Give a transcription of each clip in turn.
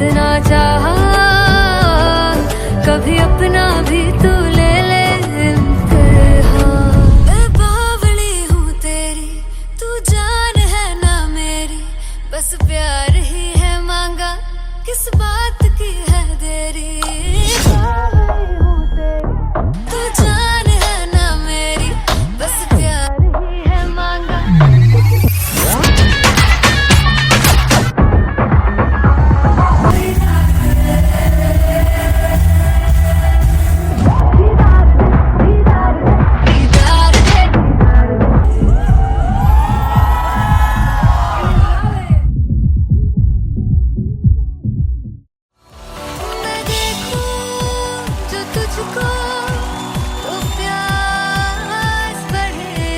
कितना चाहा, कभी अपना भी तू ले ले इम्तिहान। मैं बावली हूँ तेरी, तू जान है ना मेरी, बस प्यार ही है मांगा, किस बात की है देरी। बावली हूँ तेरी, तू जान है ना मेरी, बस प्यार ही है मांगा। तुझको तो प्यास बढ़े,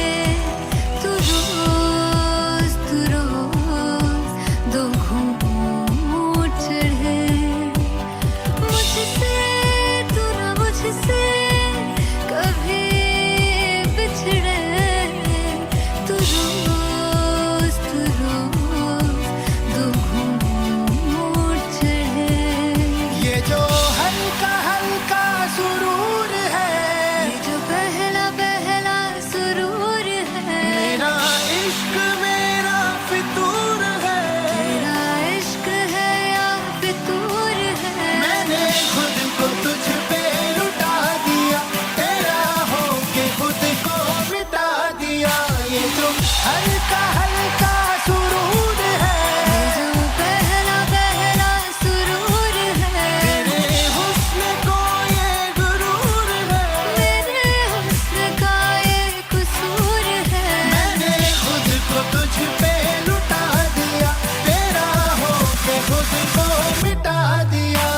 तू रोज दो घूंट चढ़े। मुझसे तू ना मुझसे कभी बिछड़े, तू रोज दो घूंट चढ़े। ये जो हल्का हल्का सुरूर है, ये जो पहला पहला सुरूर है, मेरा इश्क मेरा फितूर है। तेरा इश्क है या फितूर है। मैंने खुद को तुझ पे लुटा दिया, तेरा होके खुद को मिटा दिया। ये जो हल्का हल्का सुरूर है, ये जो पहला पहला सुरूर है, तेरे हुस्न को ये गुरूर है। मेरे हुस्न का ये कसूर है। मैंने खुद को तुझ पे लुटा दिया, तेरा होके खुद को मिटा दिया।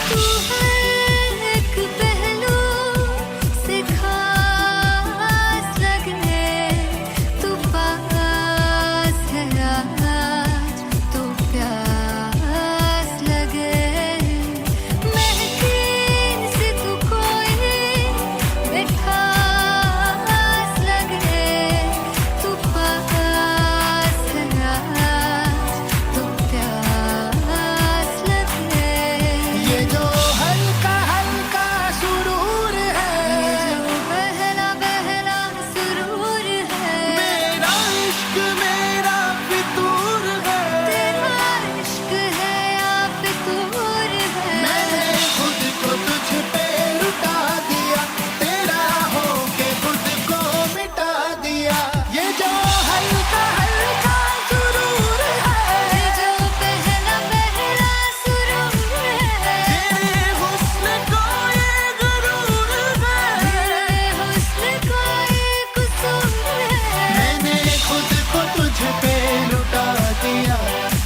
तू हर एक पहलू से खास लगे, तू पास है आज तो प्यास लगे। महकी से तू कोई मिठास लगे, तू पास है आज तो प्यास लगे। ये जो हल्का हल्का सुरूर है, ये जो पहला पहला सुरूर है, मेरा इश्क मेरा फितूर है। तेरा इश्क है या फितूर है। मैंने खुद को तुझ पे लुटा दिया, तेरा होके खुद को मिटा दिया। ये जो हल्का हल्का सुरूर है, ये जो पहला पहला सुरूर है, तेरे हुस्न को ये गुरूर है। तेरे हुस्न का ये कसूर है। मैंने खुद को तुझ पे लुटा दिया,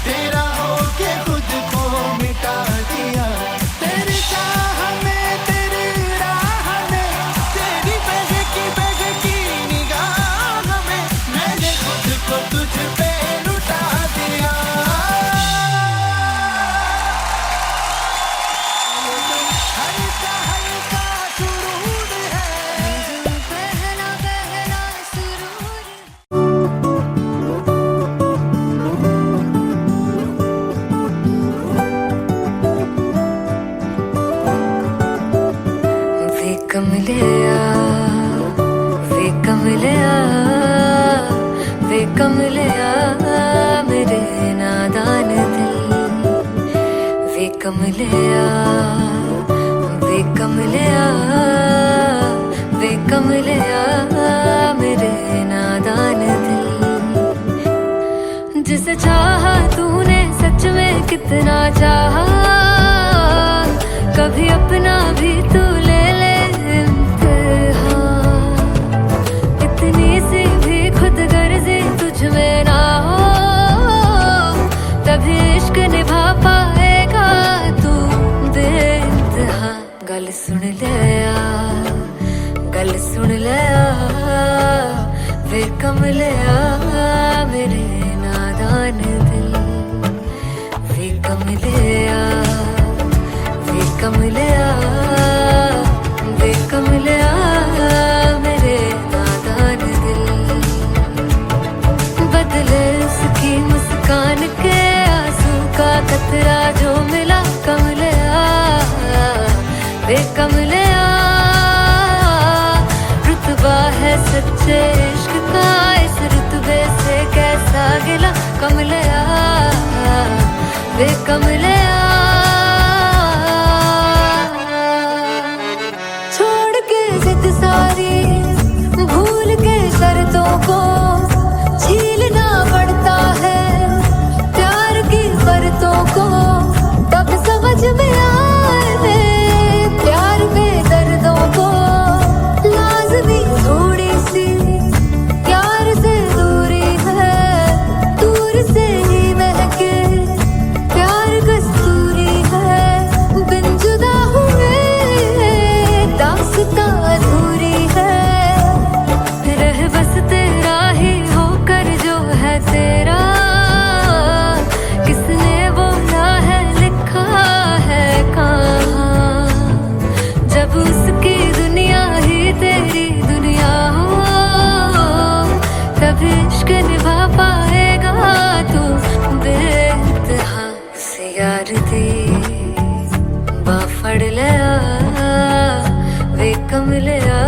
तेरा होके खुद को मिटा दिया। तेरी चाह में तेरी राह में, तेरी बहकी निगाह में, मैंने खुद को तुझ पे लुटा दिया। हल्का हल्का सुरूर है, ये जो पहला पहला सुरूर है। वे कमलिया, वे कमलिया, वे कमलिया मेरे नादान दिल। वे कमलिया, वे कमलिया, वे कमलिया मेरे नादान दिल। जिसे चाहा तूने सच में कितना चाहा, कभी अपना भी तू ले ले इम्तिहान। इतनी सी भी खुद गर्जी तुझ में ना हो, तभी इश्क निभा पाएगा तू बेइंतहा। गल सुन ले आ, गल सुन ले आ, वे कमलिया मेरे नादान दिल। वे कमलिया वे कमलिया वे कमलिया मेरे नादान दिल बदले उसकी मुस्कान के आंसू का कतरा जो मिला कमलिया वे कमलिया रुतबा है सच्चे इश्क का इस रुतबे से कैसा गिला कमलिया वे कमलिया छोड़ के जिद सारी भूल के शर्तों को झीलना पड़ता है प्यार की शर्तों को तब समझ में आए प्यार में दर्दों को लाज़मी थोड़ी सी प्यार से दूरी है दूर से ही महके प्यार कस्तूरी है बिन जुदा हुए दास्तां अधूरी है रह बस तेरा ही होकर जो है तेरा किसने बोला है लिखा है कहाँ जब उसकी दुनिया ही तेरी दुनिया हो तब इश्क निभा पाएगा तू बेइंतहा से यार दी बाफड़ लिया वे कमलिया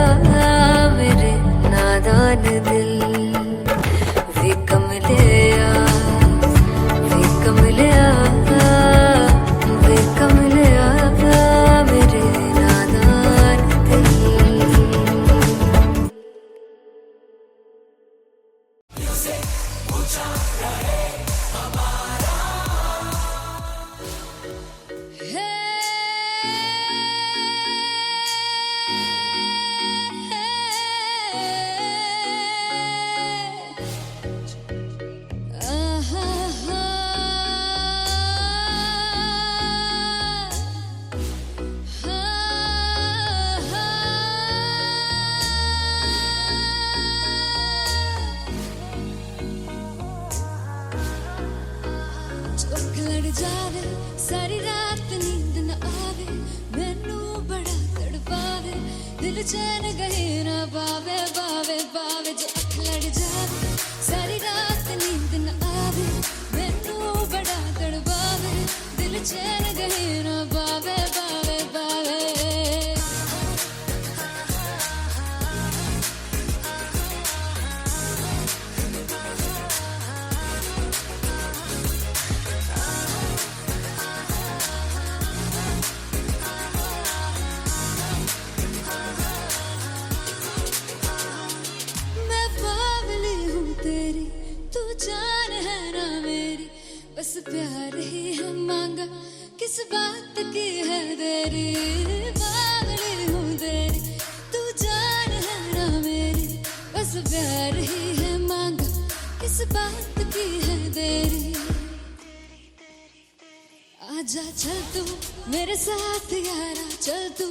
मेरे नादान दिल वे कमलिया वे कमलिया वे कमलिया मेरे नादान दिल चौक लड़ जावे सारी रात नींद न आवे मैनू बड़ा तड़पावे दिल चैन गहे ना पावे पावे पावे जो अख लड़ जावे सारी रात नींद न आवे मैनू बड़ा तड़पावे दिल चैन गहे ना पावे पावे पावे मैं बावली हूँ तेरी तू जान है ना मेरी बस प्यार ही है मांगा किस बात की है देरी बावली हूँ तेरी तू जान है ना मेरी बस प्यार ही है मांगा किस बात की है देरी आजा चल तू मेरे साथ यारा चल तू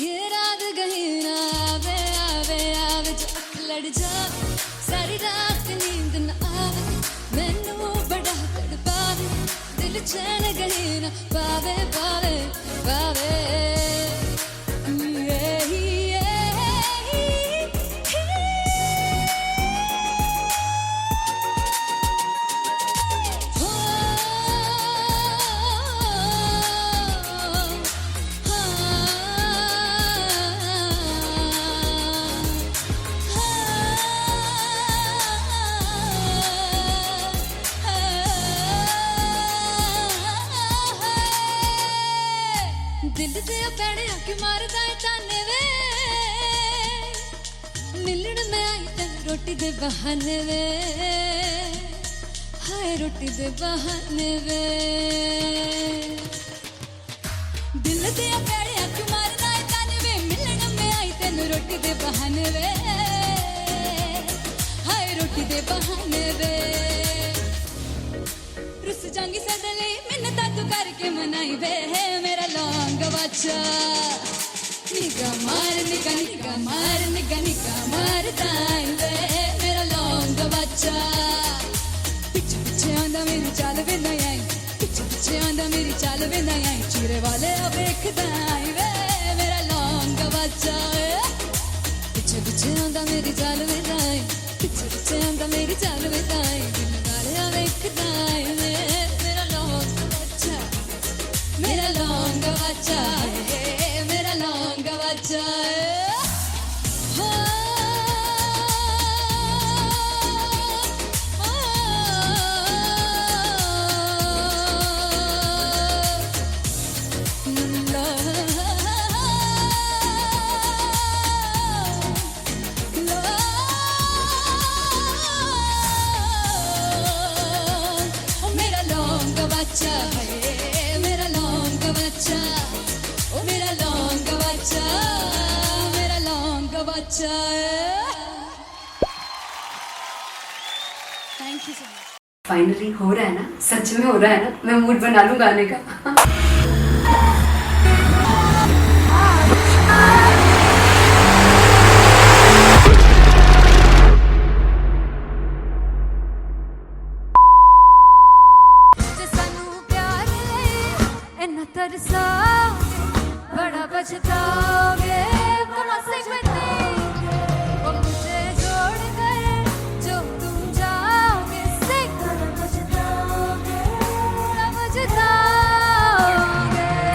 ये रात गही ना आवे आवे आवे जो अख लड़ जावे सारी रात नींद न आवे मैनू बड़ा तड़पावे दिल चैन गही ना पावे पावे पावे दिल दे पैड़े आके मारदा है ताने वे मिलन में आई तन रोटी दे बहाने वे हाय रोटी दे बहाने वे दिल दे पैड़े आके मारदा है ताने वे मिलन में आई तन रोटी दे बहाने वे हाय रोटी दे बहाने वे रुस जांगी सदले मिन्नता तू करके मनाई वे मेरा लौंग बच्चा निगा मार दाई वे मेरा लौंग बच्चा पीछे पीछे आंदा मेरी चाल वे नहीं आई पीछे पीछे आंदा मेरी भी नहीं आई चूरे वाले अब देखदा आई वे मेरा लौंग बच्चा पीछे पीछे आंदा मेरी चाल में जाए पीछे पीछे आंदा मेरी चाल में जाए दिल वाले अब देखदा आई वे मेरा लौंग बच्चा मेरा लौंग बच्चा मेरा लौंग बच्चा मेरा लौंग बच्चा ओ मेरा लौंग बच्चा मेरा लौंग बच्चा thank you so much finally हो रहा है ना, सच में हो रहा है ना, मैं मूड बना लूं गाने का। बड़ा पछताओगे वो मुझे छोड़ गए जो तुम जाओगे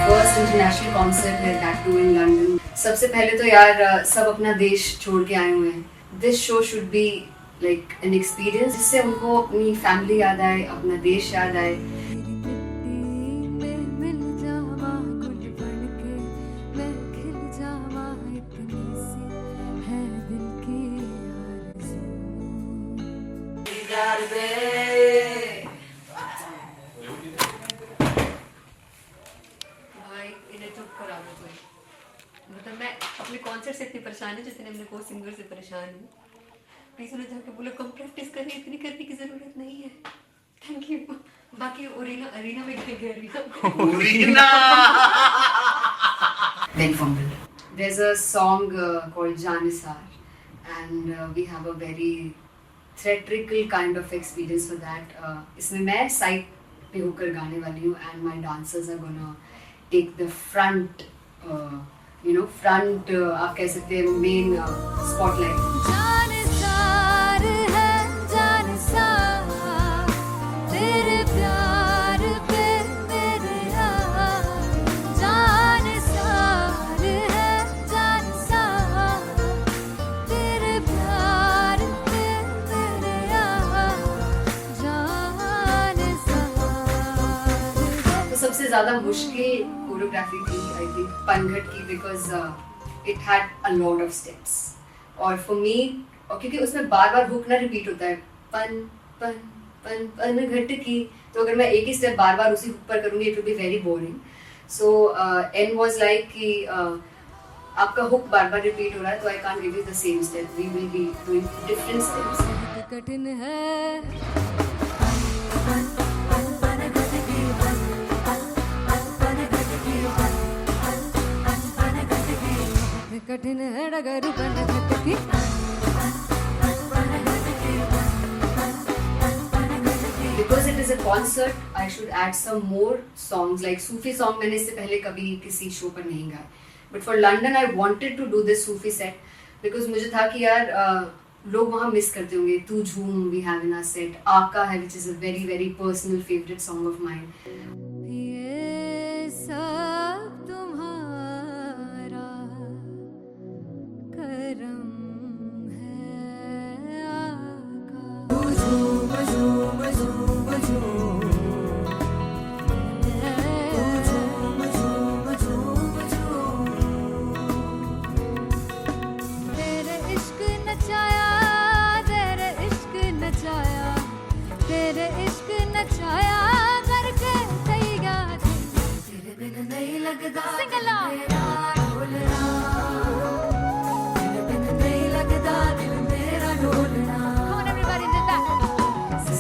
फर्स्ट इंटरनेशनल कॉन्सर्ट है दैट टू इन लंदन। सबसे पहले तो यार सब अपना देश छोड़ के आए हुए हैं। This show should be like an experience जिससे उनको अपनी फैमिली याद आए, अपना देश याद आए। भाई इन्हें चुप करा दो कोई। मतलब मैं अपने कॉन्सर्ट से इतनी परेशान हूँ जितने अपने को सिंगर से परेशान हूँ। प्लीज उन्हें जाके बोलो कम प्रैक्टिस करनी, इतनी करने की जरूरत नहीं है। Thank you. बाकी अरीना में गई arena then fumble. There's a song called Janisar and we have a very theatrical kind of experience for that. इसमें मैं साइड पे होकर गाने वाली हूँ and my dancers are gonna take the front, front आप कह सकते हैं main spotlight. जानिसार है जानिसार तेरे प्यार पे मेरे यार जानिसार है जानिसार तेरे प्यार पे मेरे यार जानिसार। तो सबसे ज़्यादा मुश्किल कोरियोग्राफी थी आई थिंक पनघट की because it had a lot of steps और फॉर मी और क्योंकि उसमें बार बार हुक ना रिपीट होता है पन पन पन पन घट की, तो अगर मैं एक ही स्टेप बार बार उसी हुक पर करूँगी it will be very boring. So an was like कि आपका हुक बार बार रिपीट हो रहा है तो I can't give you the same step, we will be doing different steps. कठिन है कठिन है डगर बन घटकी Because it is a concert, I should add some more songs like Sufi song. मैंने इससे पहले कभी किसी शो पर नहीं गाया. But for London, I wanted to do this Sufi set because मुझे था कि यार लोग वहाँ मिस करते होंगे. तू झूम we have in our set. आका है which is a very very personal favorite song of mine. ये सब तुम्हारा करम है आका। झूम झूम झूम झूम झूम झूम झूम झूम तेरे इश्क नचाया तेरे इश्क नचाया तेरे इश्क नचाया करके तैयार तेरे बिन नहीं लगता मेरा ढोलना तेरे बिन नहीं लगता दिल मेरा ढोलना। Come on everybody do that.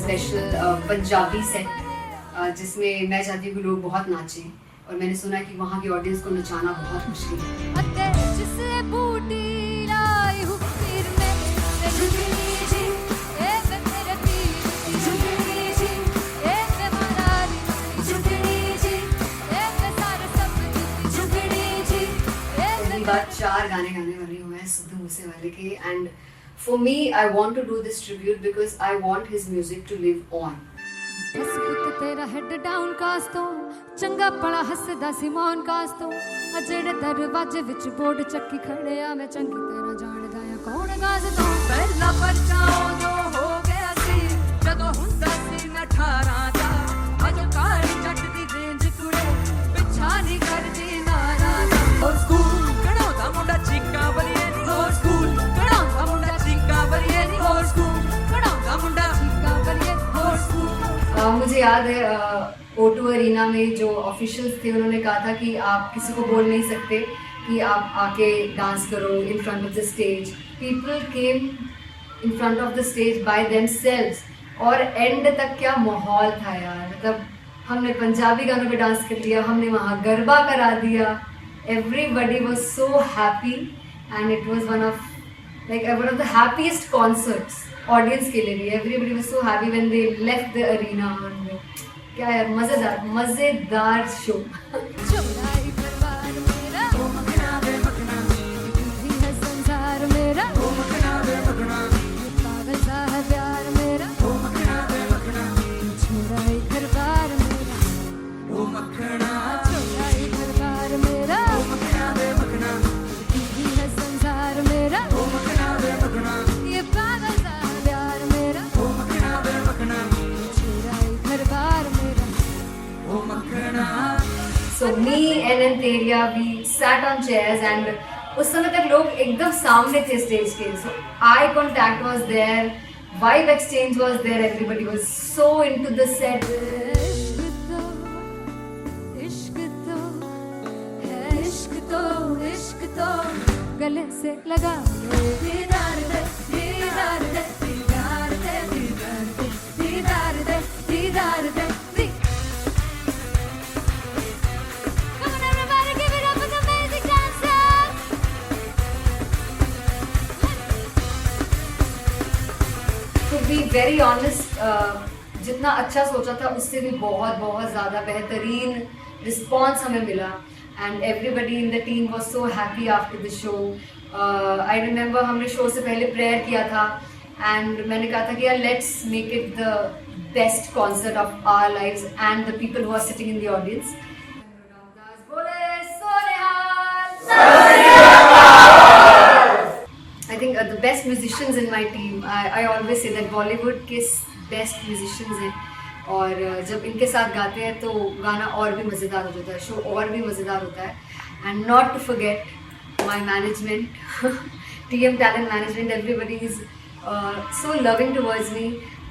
Special Punjabi set जिसमें मैं चाहती हूँ कि लोग बहुत नाचें और मैंने सुना कि वहाँ की ऑडियंस को नचाना बहुत मुश्किल है। अते जिससे बूटी लाई हूँ फिर मैं झुकनी जी ए मैं मेरे पीर झुकनी जी ए मैं मारारी झुकनी जी ए 4 गाने गाने वाली हूँ मैं सिद्धू मूसेवाले के, and for me I want to do this tribute because I want his music to live on. बस पुੱਤ तेरा हेड डाउन कास ਤੋਂ ਚੰਗਾ ਭਲਾ ਹੱਸਦਾ ਸੀ ਮੌਨ ਕਾਸ ਤੋਂ ਆ ਜਿਹੜੇ ਦਰਵਾਜ਼ੇ ਵਿੱਚ ਬੋਰਡ ਚੱਕੀ ਖੜਿਆ ਮੈਂ ਚੰਗੀ ਤਰ੍ਹਾਂ ਜਾਣਦਾ ਆ ਕੌਣ ਗਾਜ਼ ਤੋਂ ਪਹਿਲਾ ਬੱਚਾ ਉਦੋਂ ਹੋ ਗਿਆ ਸੀ ਜਦੋਂ ਹੁੰਦਾ ਸੀ ਮੈਂ 18 ਦਾ ਅਜੋ ਕਾਲੀ ਜੱਟ ਦੀ ਰੇਂਜ ਕੁੜੇ ਪਿੱਛਾ ਨਹੀਂ ਕਰਦੀ ਨਾਰਾ ਦਾ ਹੋਰ ਸਕੂਲ ਕਢਾਉਂਦਾ ਮੁੰਡਾ ਚੀਕਾਂ ਬਲੀਏ ਨੀ ਹੋਰ ਸਕੂਲ ਕਢਾਉਂਦਾ ਮੁੰਡਾ ਚੀਕਾਂ ਬਲੀਏ ਨੀ ਹੋਰ ਸਕੂਲ ਕਢਾਉਂਦਾ ਮੁੰਡਾ ਚੀਕਾਂ ਬਲੀਏ ਹੋਰ ਸਕੂਲ। मुझे याद है O2 अरीना में जो ऑफिशियल्स थे उन्होंने कहा था कि आप किसी को बोल नहीं सकते कि आप आके डांस करो in front of the stage. People came in front of the stage by themselves और एंड तक क्या माहौल था यार, मतलब हमने पंजाबी गानों पे डांस कर लिया, हमने वहाँ गरबा करा दिया, everybody was so happy and it was one of the happiest concerts audience के लिए भी। Everybody was so happy when they left the arena. क्या यार मजेदार शो। चौराई परिवार मेरा ओ मखना वे मखना भी है संसार मेरा ओ मखना वे मखना पागल सा है प्यार मेरा ओ मखना वे मखना चौराई परिवार मेरा ਉਹ ਮੱਖਣਾ चौराई परिवार मेरा ਉਹ ਮੱਖਣਾ ਵੇ मखना भी है संसार मेरा ਉਹ मखना वे मखना ये पागल सा है प्यार मेरा ਉਹ मखना वे मखना चौराई परिवार मेरा ਉਹ मखना। So me and Anteria we sat on chairs and उस समय तक लोग एकदम सामने थे स्टेज के, so eye contact was there, vibe exchange was there, everybody was so into the set. इश्क तो है इश्क तो गले से लगा दीदार दे दीदार दे दीदार दे दीदार दे दीदार दे दीदार दे Come on everybody, give it up for the amazing dancers. To be very honest, जितना अच्छा सोचा था उससे भी बहुत ज़्यादा बेहतरीन रिस्पॉन्स हमें मिला and everybody in the team was so happy after the show. I remember हमने शो से पहले प्रेयर किया था एंड मैंने कहा था कि यार let's make it the best concert of our lives and the people who are sitting in the audience. I think the best musicians in my team, I always say that Bollywood के best musicians हैं और जब इनके साथ गाते हैं तो गाना और भी मज़ेदार हो जाता है, शो और भी मज़ेदार होता है। And not to forget my management, TM Talent Management, everybody is so loving towards me,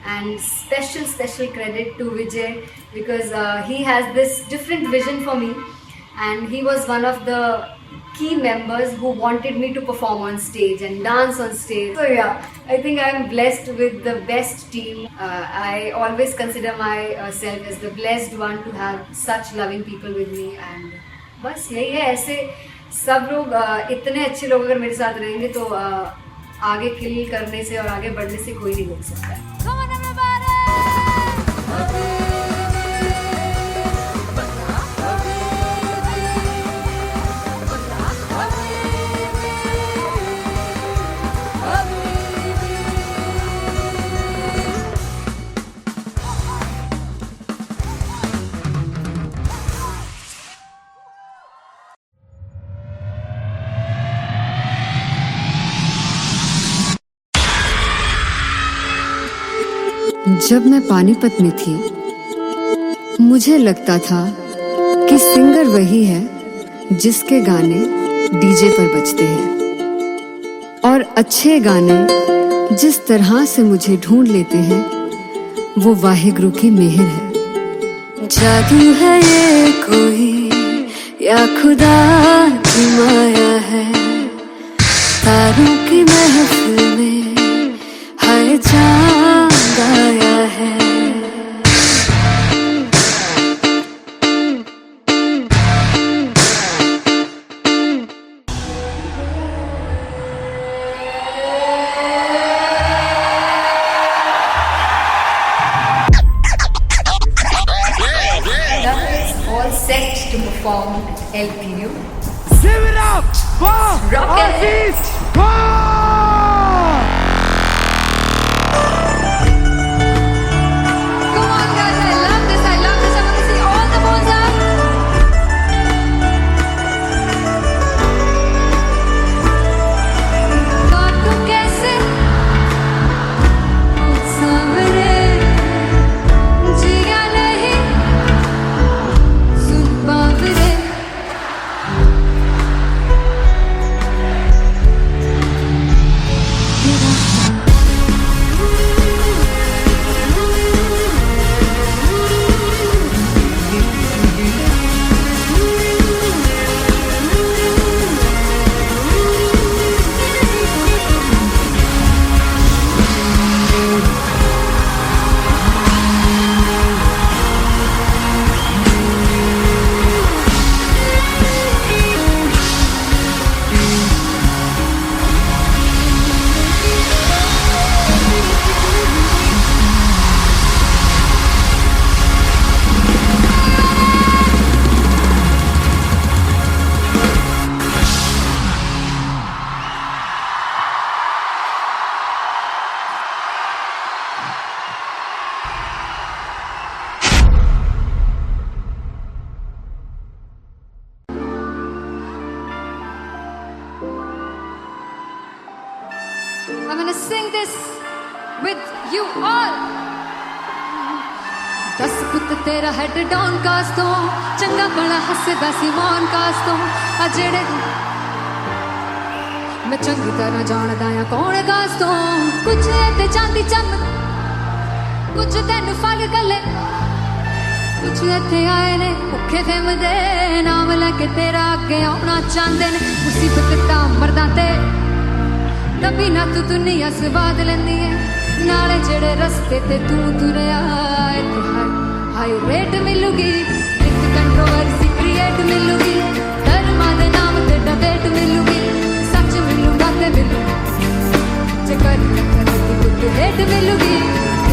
and special credit to Vijay because he has this different vision for me and he was one of the key members who wanted me to perform on stage and dance on stage. So yeah, I think I'm blessed with the best team. I always consider myself as the blessed one to have such loving people with me, and बस यही है। ऐसे सब लोग इतने अच्छे लोग अगर मेरे साथ रहेंगे तो आगे किल करने से और आगे बढ़ने से कोई नहीं रोक सकता है। Come on everybody. जब मैं पानीपत में थी मुझे लगता था कि सिंगर वही है जिसके गाने डीजे पर बजते हैं और अच्छे गाने जिस तरह से मुझे ढूंढ लेते हैं वो वाहिगुरु की मेहर है। जादू है ये कोई या खुदा की माया है, तारों की महफिल में हाय चांद आया है। All set to perform LPU. Give it up! वाह Rocket. आशीष वाह Come on guys, I love this. I want to see all the balls up. काटूं कैसे सामने जिया नहीं सुन बावरे I'm gonna sing this with you all. दस पुत तेरा हेड डाउन कास तो चंगा बड़ा हसदा सी मौन कास तो आ जेड़े मैं चंगी तरह जानदा आ कौन कास तो कुछ ते चांदी चम कुछ तेन फल गले कुछ इत्थे आए ने भुखे फेमदे नाम लैके तेरा अगे आउणा चाहंदे ने मुसीबत दा मरदा ते तभी ना तू दुनिया स्वाद लेंदी है नाले जेड़े रस्ते ते तू तुरया इत्थे हाई रेट मिलूगी इक कंट्रोवर्सी क्रिएट मिलूगी धर्मा दे नाम ते डिबेट मिलूगी सच मिलूगा ते मिलू जे कर कुछ रेट मिलूगी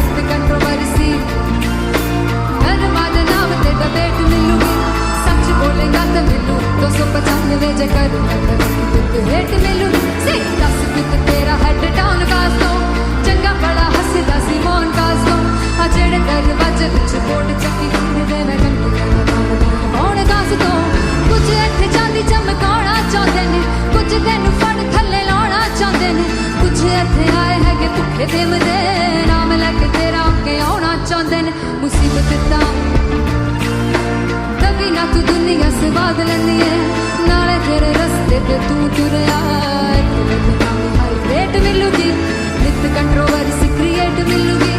इक कंट्रोवर्सी धर्मा दे नाम ते डिबेट मिलूगी सच बोलेगा ते मिलू 295 जे कर कुछ रेट मिलूगी से दस कुछ तेरा हेड डाउन कास दो चंगा बड़ा हसदा सी मौन कास दो आ जेड़े दरवाजे विच बोर्ड चक्की दे मैं कंटी मौन कास दो कुछ इत्थे चांदी चमकाउणा चाहंदे ने कुछ तैनू फड़ थल्ले लाउणा चाहंदे ने कुछ इत्थे आए हैगे भुखे फेमदे नाम लैके तेरा अगे आउणा चाहंदे ने मुसीबत दा तभी ना तू दुनिया स्वाद लैंदी है नाले तेरे रस्ते ते तू तुरया हाई रेट मिलूगी नित कंट्रोवर्सी क्रिएट मिलूगी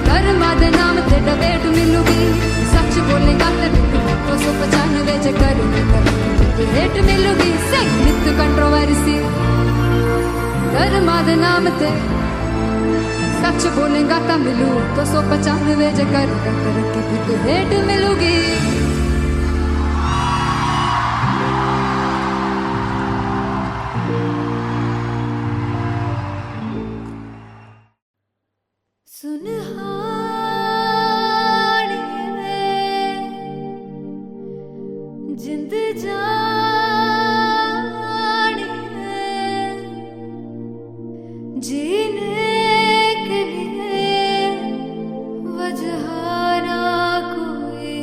धर्मा दे नाम ते डिबेट मिलूगी सच बोलेगा ते मिलू 295 जे कर रेट मिलूगी से नित कंट्रोवर्सी धर्मा दे नाम ते सच बोलेगा ता मिलू 295 जे कर रेट मिलूगी जिंद जानी है जीने के लिए वजह ना कोई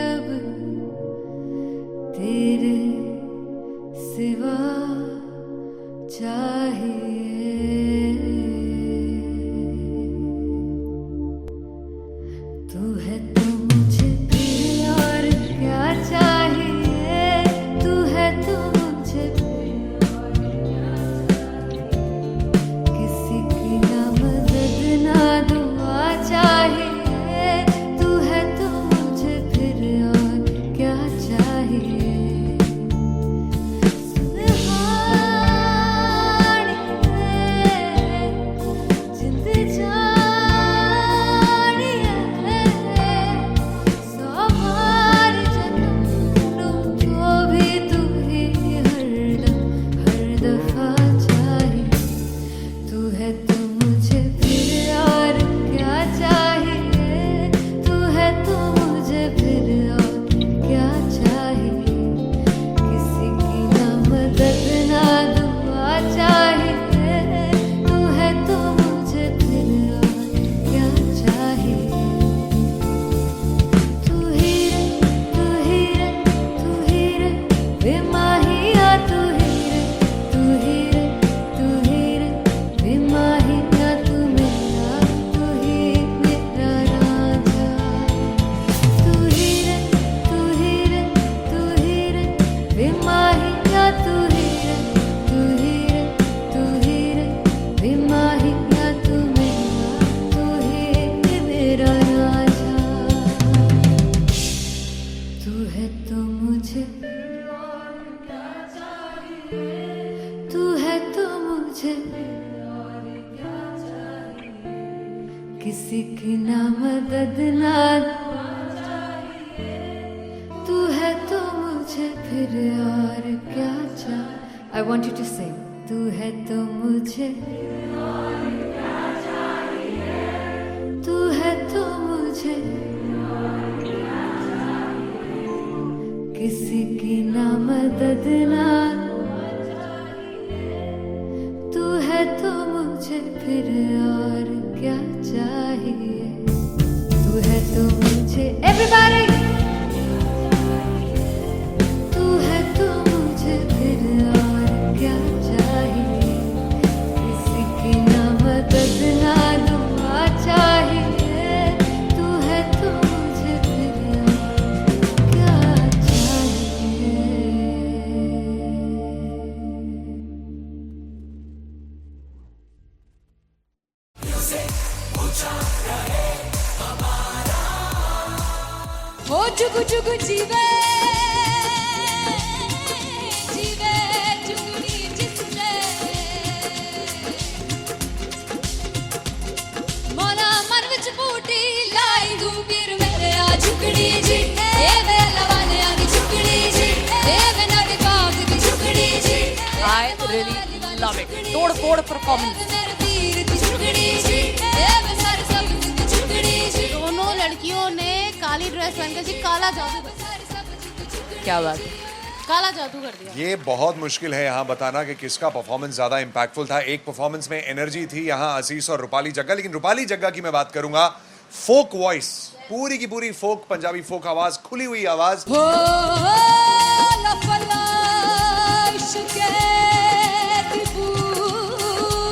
अब तेरे सिवा चाहिए किसी की ना मदद ना तू है तो मुझे फिर और क्या चाहिए. I want you to sing. तू है तो मुझे तू है तो मुझे किसी की ना मदद ना तू है तो मुझे फिर और क्या चाहिए. तू है तो मुझे everybody तू है तो मुझे फिर और क्या चाहिए. किसी की ना मदद ना दुआ चाहिए. तू है तो मुझे फिर और क्या चाहिए. वो जुगु जुगु जीवे जीवे जुगनी जिससे मोला मन विच बूटी लाई हूँ वीर मेरे आ झुकड़ी जी ए वे लवाने आगी झुकड़ी जी ए वे नदी बाग की झुकड़ी जी. I really love it. तोड़ फोड़ परफॉर्मेंस. मेरे वीर की झुकड़ी जी ए वे सारे सब की झुकड़ी जी. दोनों लड़कियों ने काली ड्रेस पहनकर जी काला जादू क्या बात है. काला जादू कर दिया. ये बहुत मुश्किल है यहाँ बताना कि किसका परफॉर्मेंस ज्यादा इंपैक्टफुल था. एक परफॉर्मेंस में एनर्जी थी यहाँ असीस और रूपाली जग्गा, लेकिन रूपाली जग्गा की मैं बात करूंगा. फोक वॉइस, पूरी की पूरी फोक, पंजाबी फोक आवाज, खुली हुई आवाज. हो लफला इश्क़े दी बूटी.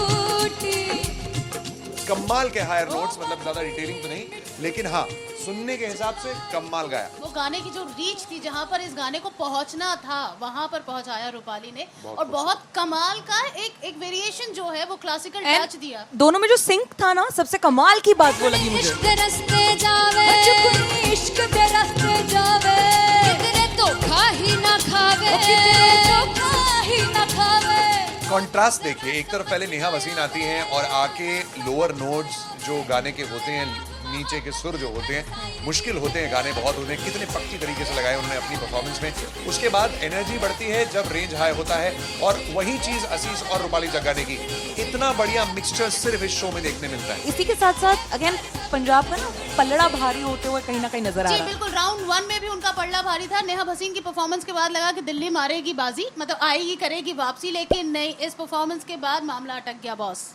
कमाल के हायर नोट्स, मतलब ज्यादा डिटेलिंग तो नहीं, लेकिन हाँ सुनने के हिसाब से कमाल गाया. वो गाने की जो रीच थी, जहाँ पर इस गाने को पहुंचना था वहां पर पहुंचाया रूपाली ने. और बहुत कमाल का एक वेरिएशन जो है वो क्लासिकल टच दिया. दोनों में जो सिंक था ना, सबसे कमाल की बात वो लगी मुझे. इश्क दे रस्ते जावे इश्क दे रस्ते जावे कितने धोखा ही ना खावे कितने धोखा ही ना खावे. कॉन्ट्रास्ट देखिए, एक तरफ पहले नेहा वसीन आती हैं और आके लोअर नोट्स जो गाने के होते हैं, नीचे के सुर जो होते हैं, मुश्किल होते हैं, गाने बहुत होते हैं, कितने पक्की तरीके से लगाए उन्होंने अपनी परफॉर्मेंस में. उसके बाद एनर्जी बढ़ती है जब रेंज हाई होता है, और वही चीज असीस और रूपाली जग्गा ने की. इतना बढ़िया मिक्सचर सिर्फ इस शो में देखने मिलता है. इसी के साथ साथ अगेन पंजाब का ना पलड़ा भारी होते हुए कहीं ना कहीं नजर आ जी रहा है. बिल्कुल. राउंड 1 में भी उनका पलड़ा भारी था. नेहा भसीन की परफॉर्मेंस के बाद लगा कि दिल्ली मारेगी बाजी, मतलब आएगी करेगी वापसी, लेकिन नहीं, इस परफॉर्मेंस के बाद मामला अटक गया बॉस.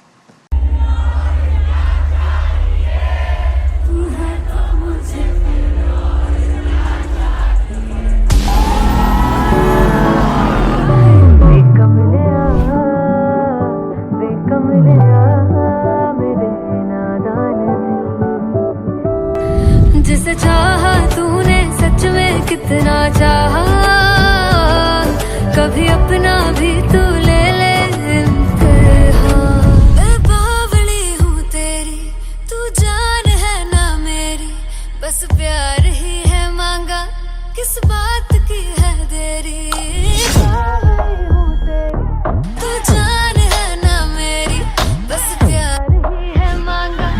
जिसे चाहा तूने सच में कितना चाहा, कभी अपना भी तू ले ले इम्तिहान. मैं बावली हूँ तेरी, तू जान है ना मेरी, बस प्यार ही है मांगा, किस बात की है देरी. बावली हूँ तेरी, तू जान है ना मेरी, बस प्यार ही है मांगा.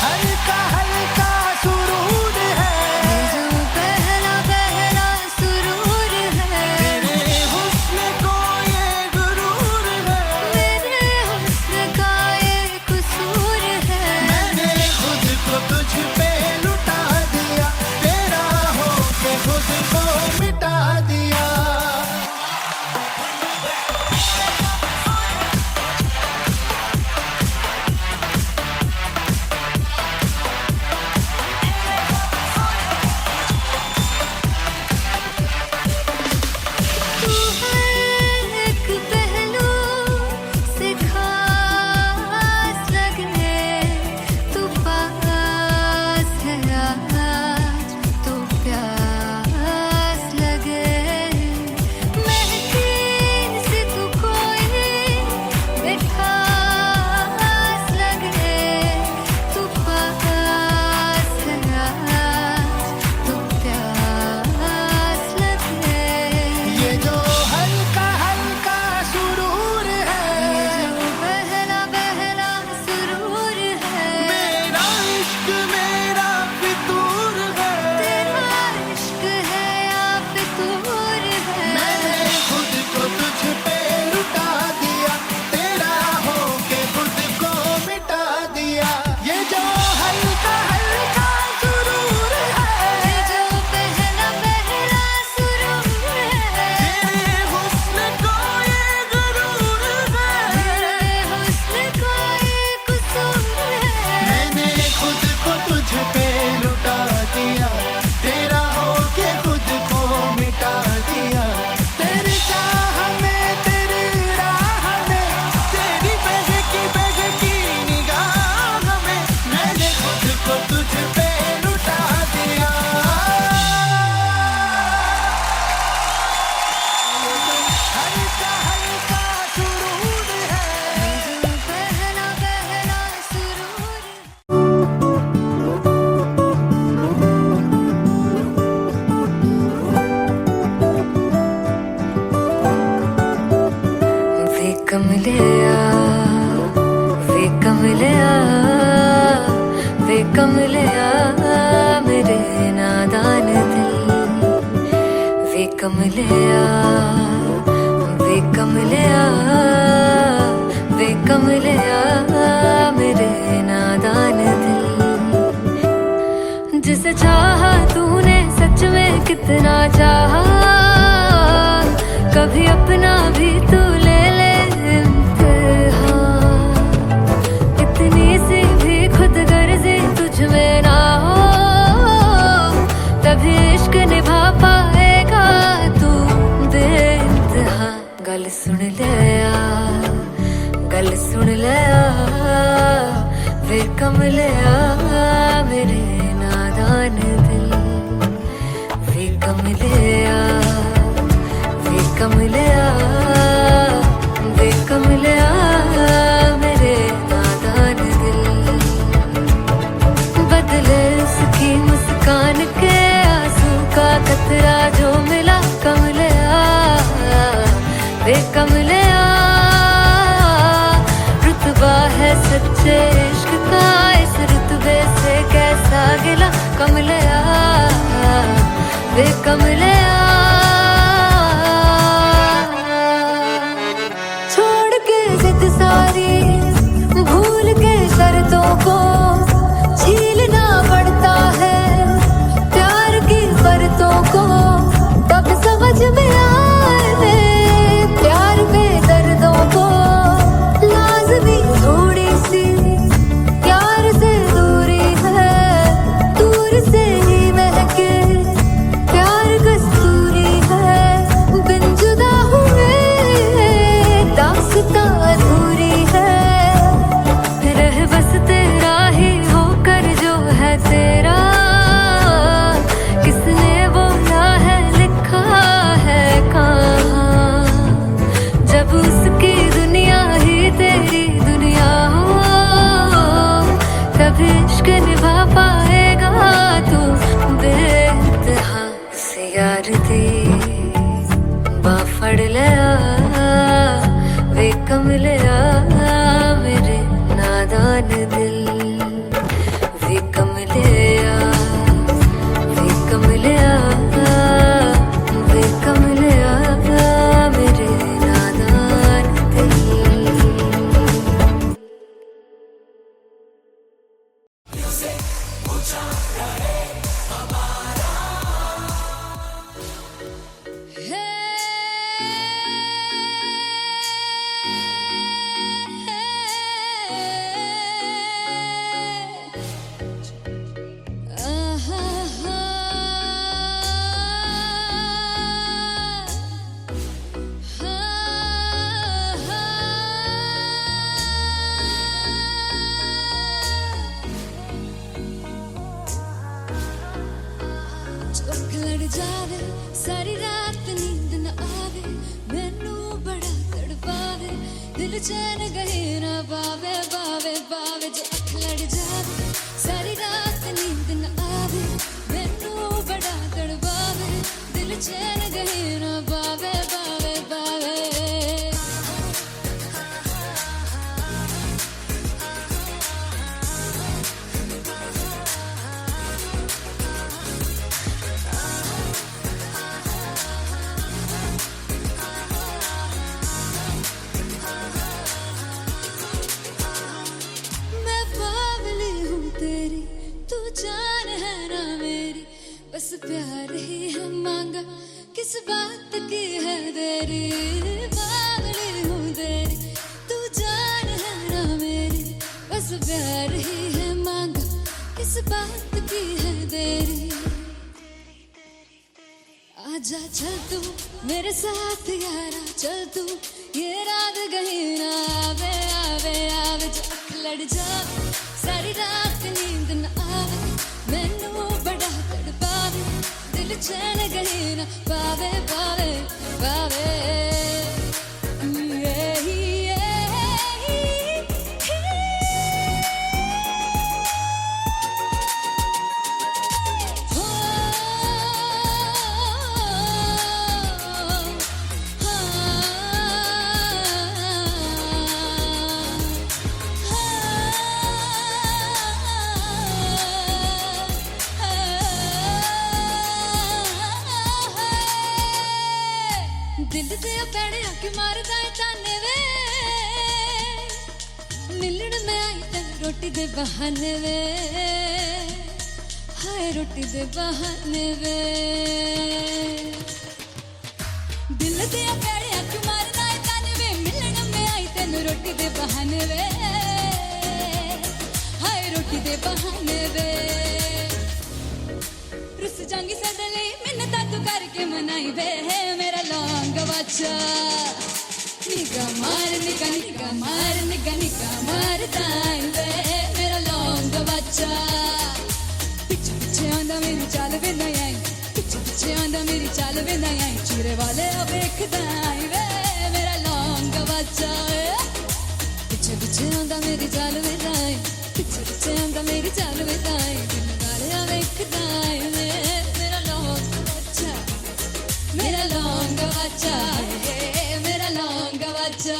हल्का तुझ पे लुटा दिया। हल्का हल्का सुरूर है, पहला पहला सुरूर वे कमलिया वे कमलिया वे कमलिया मेरे नादान दिल वे कमलिया वे कमलिया वे कमलिया मेरे नादान दिल जिसे चाहा तूने सच में कितना चाहा कभी अपना भी तू ले ले इम्तिहान इतनी सी भी खुद गर्जी तुझ में ना हो तभी इश्क निभा पाएगा तू बेइंतहा। गल सुन ले गल सुन ले वे कमलिया मेरे नादान दिल वे कमलिया वे कमलिया वे कमलिया मेरे नादान दिल बदले उसकी मुस्कान के आंसू का कतरा जो मिला कमलिया वे कमलिया रुतबा है सच्चे इश्क का इस रुतबे से कैसा गिला कमलिया वे कमलिया छोड़ के जिद सारी भूल के शर्तों को छीलना पड़ता है प्यार की शर्तों को तब समझ में आए प्यार में दर्दों को लाज़मी थोड़ी सी प्यार से दूरी है दूर से ही महके प्यार कस्तूरी है बिन जुदा हुए दास्तां अधूरी है रह बस तेरा ही होकर जो है तेरा किसने बोला है लिखा है कहाँ जब उसकी दुनिया ही तेरी दुनिया हो तभी इश्क निभा पाएगा तू बेइंतहा से यार दी बाफड़ लिया वे कमलिया मेरे नादान दिल वे कमलिया वे कमलिया वे कमलिया मेरे नादान दिल। लड़ जावे सारी रात नींद न आवे मैनू बड़ा तड़पावे दिल चैन गहे ना पावे पावे पावे जो अख लड़ जावे सारी रात नींद न आवे मैनू बड़ा तड़पावे दिल चैन गहे ना पावे पावे पावे बस प्यार ही है मांगा किस बात की है देरी बावली हूँ तेरी तू जान है ना मेरी बस प्यार ही है मांगा किस बात की है देरी आजा चल तू मेरे साथ यारा चल तू ये रात कहीं ना आवे आवे आवे जो अख लड़ जावे सारी रात नींद न आवे मिलते पैणे आके मारदा है ताने वे मिलन में आई तन रोटी दे बहाने वे हाय रोटी दे बहाने वे दिल दे पैणे आके मारदा है ताने वे मिलन में आई तन रोटी दे बहाने वे हाय रोटी दे बहाने वे रुस जांगी सदले मिन्नता तू करके मनाई वे मेरा लौंग बच्चा निगा मार ताई वे मेरा लौंग बच्चा पीछे पीछे आंदा मेरी चाल वे नहीं आई पीछे पीछे आंदा मेरी चाल वे नहीं आई चूरे वाले अब देखदा आई वे मेरा लौंग बच्चा पीछे पीछे आंदा मेरी चाल वे नहीं आई पीछे पीछे आंदा मेरी चाल वे नहीं आई दिल वाले अब देखदा आई वे मेरा लौंग बच्चा मेरा लौंग बच्चा मेरा लौंग बच्चा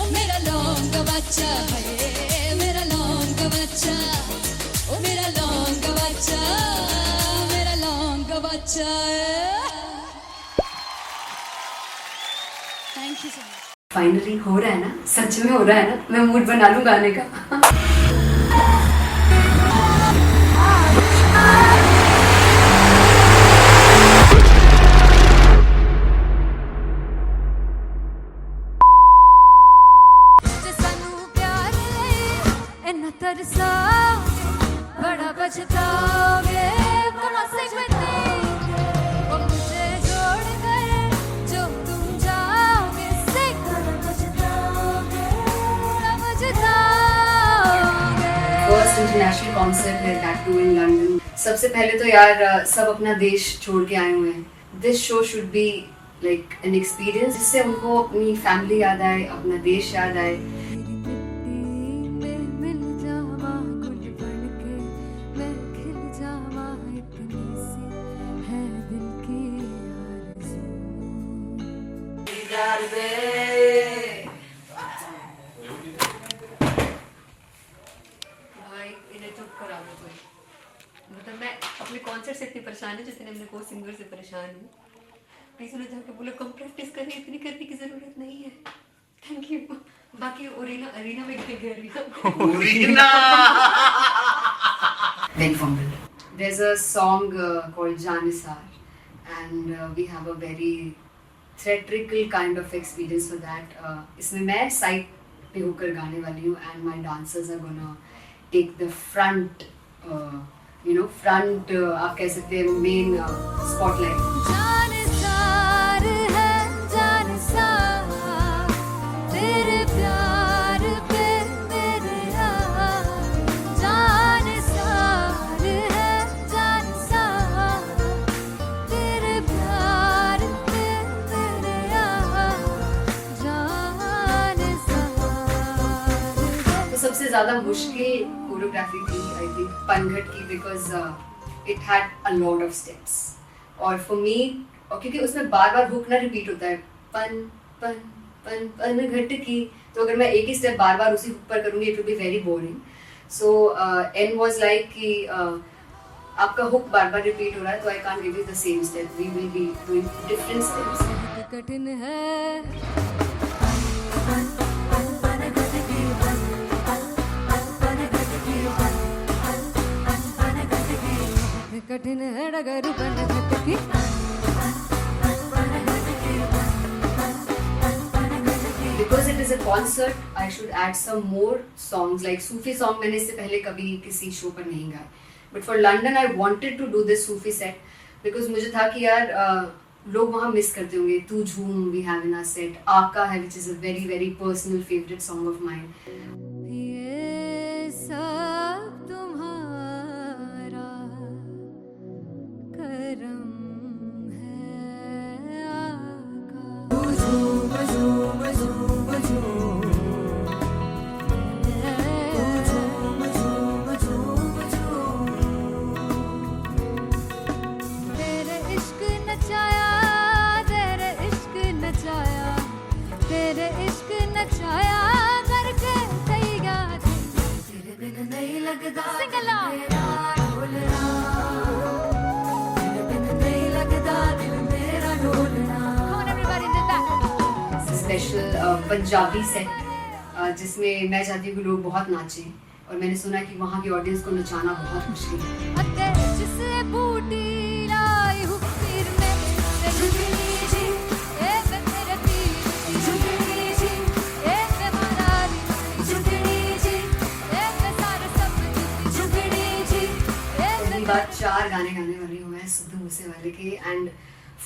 मेरा लौंग बच्चा मेरा लौंग बच्चा ओ मेरा लौंग बच्चा मेरा लौंग बच्चा thank you so much finally हो रहा है ना, सच में हो रहा है ना, मैं मूड बना लूं गाने का। बड़ा पछताओगे मुझे छोड़ कर जो तुम जाओगे फर्स्ट इंटरनेशनल कॉन्सर्ट है दैट टू इन लंदन। सबसे पहले तो यार सब अपना देश छोड़ के आए हुए हैं। This show should be like an experience जिससे उनको अपनी फैमिली याद आए, अपना देश याद आए। मतलब मैं अपने कॉन्सर्ट से इतनी परेशान हूँ जितने अपने को सिंगर से परेशान हूँ। प्लीज उन्हें जाके बोलो कम प्रैक्टिस करनी, इतनी करने की जरूरत नहीं है। Thank you. बाकी अरीना में गई Very fumble. There's a song called Janisar, and we have a very theatrical kind of experience for that. इसमें मैं साइड पे होकर गाने वाली हूँ, and my dancers are gonna take the front, front आप कह सकते हैं main spotlight. जानसार है जानसार तेरे प्यार पे मेरे जानसार है जानसार तेरे प्यार पे मेरे जानसार। तो सबसे ज़्यादा मुश्किल कोरियोग्राफी थी आई थिंक पनघट की, because it had a lot of steps. और फॉर मी, और क्योंकि उसमें बार बार हुक ना रिपीट होता है, पन पन पन पनघट की, तो अगर मैं एक ही स्टेप बार बार उसी हुक पर करूँगी it will be very boring. So an was like कि आपका हुक बार बार रिपीट हो रहा है तो I can't give you the same step, we will be doing different steps. कठिन है कठिन है डगर पनघट की Because it is a concert, I should add some more songs like Sufi song. मैंने इससे पहले कभी किसी शो पर नहीं गाए, but for London I wanted to do this Sufi set because मुझे था कि यार लोग वहाँ मिस करते होंगे। तू झूम we have in our set, आका है which is a very very personal favorite song of mine. ये सब तुम्हारा करम है आका। मेरे इश्क नचाया करके तैयार तेरे बिन नहीं लगता सिंगला ढोलना तेरे बिन नहीं लगता दिल मेरा ढोलना Come on everybody do that special Punjabi set जिसमें मैं चाहती हूँ कि लोग बहुत नाचें और मैंने सुना कि वहाँ की ऑडियंस को नचाना बहुत मुश्किल है। अते जिससे बूटी लाई हूँ पीर में जुगनी जी ए वे मेरे पीर जुगनी जी ए वे मरारी जुगनी जी ए वे सारे सब जुगनी जी पहली बार 4 गाने गाने वाली हूँ मैं सिद्धू मूसेवाले के and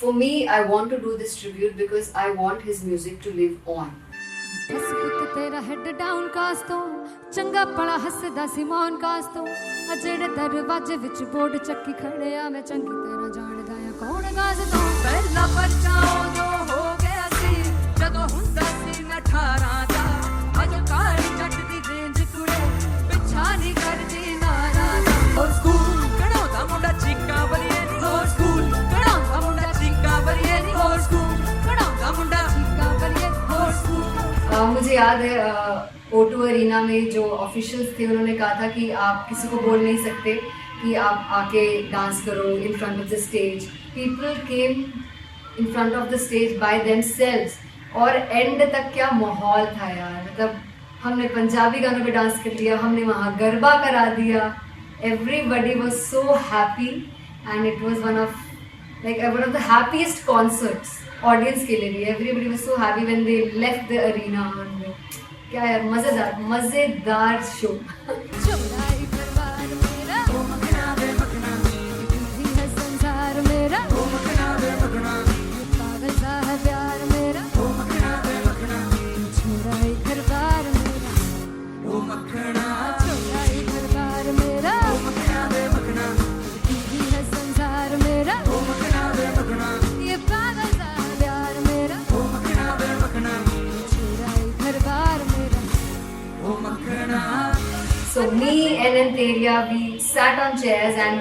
for me I want to do this tribute because I want his music to live on. बस पुत तेरा हेड डाउन कास तो चंगा पड़ा हसदा सिमोन कास तो आ जेड़े दरवाजे विच बोर्ड चक्की खड़े आ मैं चंगी तरह जानदा आ कौन गाज तो ਪਹਿਲਾ ਬੱਚਾ ਉਦੋਂ ਹੋ ਗਿਆ ਸੀ ਜਦੋਂ ਹੁੰਦਾ ਸੀ ਮੈਂ 18 ਦਾ ਅਜੋ ਕਾਲੀ ਜੱਟ ਦੀ ਰੇਂਜ ਕੁੜੇ ਪਿੱਛਾ ਨਹੀਂ ਕਰਦੀ ਨਾਰਾ ਦਾ ਹੋਰ ਸਕੂਲ ਕਢਾਉਂਦਾ ਮੁੰਡਾ ਚੀਕਾਂ ਬਲੀਏ ਨੀ ਹੋਰ ਸਕੂਲ ਕਢਾਉਂਦਾ ਮੁੰਡਾ ਚੀਕਾਂ ਬਲੀਏ ਨੀ ਹੋਰ ਸਕੂਲ ਕਢਾਉਂਦਾ ਮੁੰਡਾ ਚੀਕਾਂ ਬਲੀਏ ਹੋਰ ਸਕੂਲ मुझे याद है O2 अरीना में जो ऑफिशियल्स थे उन्होंने कहा था कि आप किसी को बोल नहीं सकते कि आप आके डांस करो in front of the stage. People came in front of the stage by themselves और एंड तक क्या माहौल था यार, मतलब हमने पंजाबी गानों पे डांस कर लिया, हमने वहाँ गरबा करा दिया, everybody was so happy and it was one of the happiest concerts audience के लिए भी। Everybody was so happy when they left the arena. क्या यार मजेदार शो। चौड़ाई परिवार मेरा ओ मखना बे मखना ही है संसार मेरा ओ मखना बे मखना पागल सा है प्यार मेरा ओ मखना बे मखना चौड़ाई परिवार मेरा ओ मखना चौड़ाई परिवार मेरा ओ मखना बे मखना ही है संसार मेरा ओ मखना बे मखना ये पागल सा है प्यार मेरा ओ मखना बे मखना चौड़ाई परिवार मेरा ओ मखना। So me and Anteria, we sat on chairs and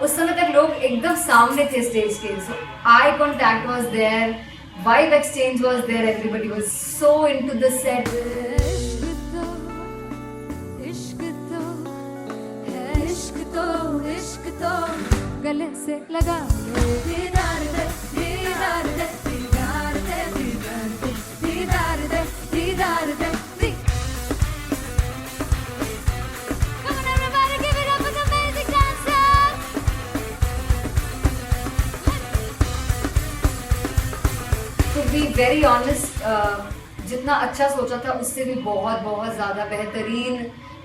उस समय तक लोग एकदम सामने थे स्टेज के, so eye contact was there, vibe exchange was there, everybody was so into the set. इश्क तो है इश्क तो गले से लगा दीदार दे दीदार दे दीदार दे दीदार दे दीदार दे। Come on everybody, give it up for the amazing dancers. To be very honest, जितना अच्छा सोचा था उससे भी बहुत ज़्यादा बेहतरीन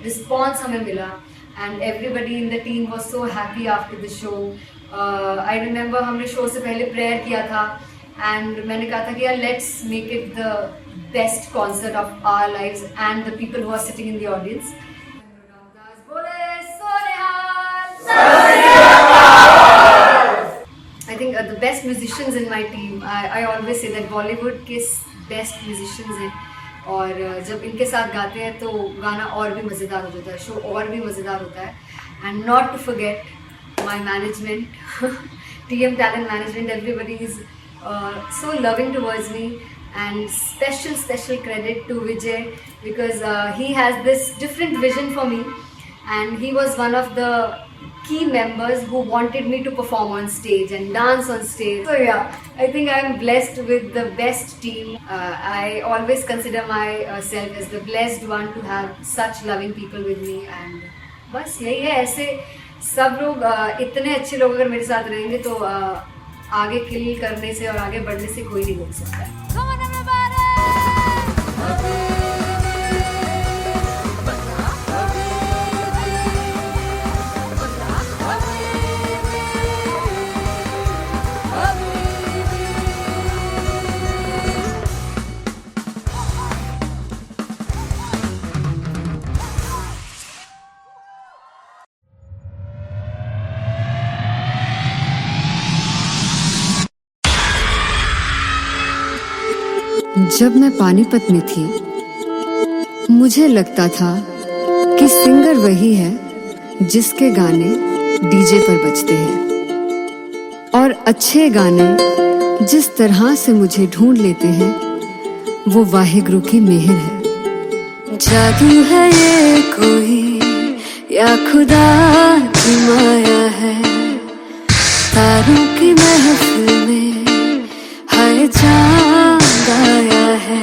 रिस्पॉन्स हमें मिला and everybody in the team was so happy after the show. I remember हमने शो से पहले प्रेयर किया था एंड मैंने कहा था कि यार let's make it the best concert of our lives and the people who are sitting in the audience. I think the best musicians in my team, I always say that Bollywood के best musicians हैं और जब इनके साथ गाते हैं तो गाना और भी मज़ेदार हो जाता है, शो और भी मज़ेदार होता है। And not to forget my management, TM Talent Management, everybody is so loving towards me and special credit to Vijay because he has this different vision for me and he was one of the key members who wanted me to perform on stage and dance on stage. So yeah, I think I'm blessed with the best team. I always consider myself as the blessed one to have such loving people with me and बस यही है। ऐसे सब लोग इतने अच्छे लोग अगर मेरे साथ रहेंगे तो आगे किल करने से और आगे बढ़ने से कोई नहीं रोक सकता है। Come on everybody. जब मैं पानीपत में थी मुझे लगता था कि सिंगर वही है जिसके गाने डीजे पर बजते हैं और अच्छे गाने जिस तरह से मुझे ढूंढ लेते हैं वो वाहिगुरु की मेहर है। जादू है ये कोई या खुदा की माया है, तारों की महफिल में हर चांद आया है।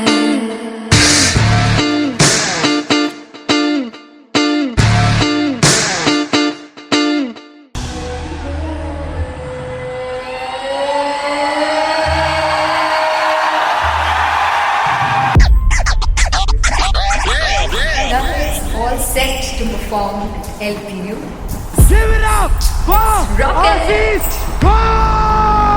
All set to perform LPU. Give it up for Rock and Aziz Khan!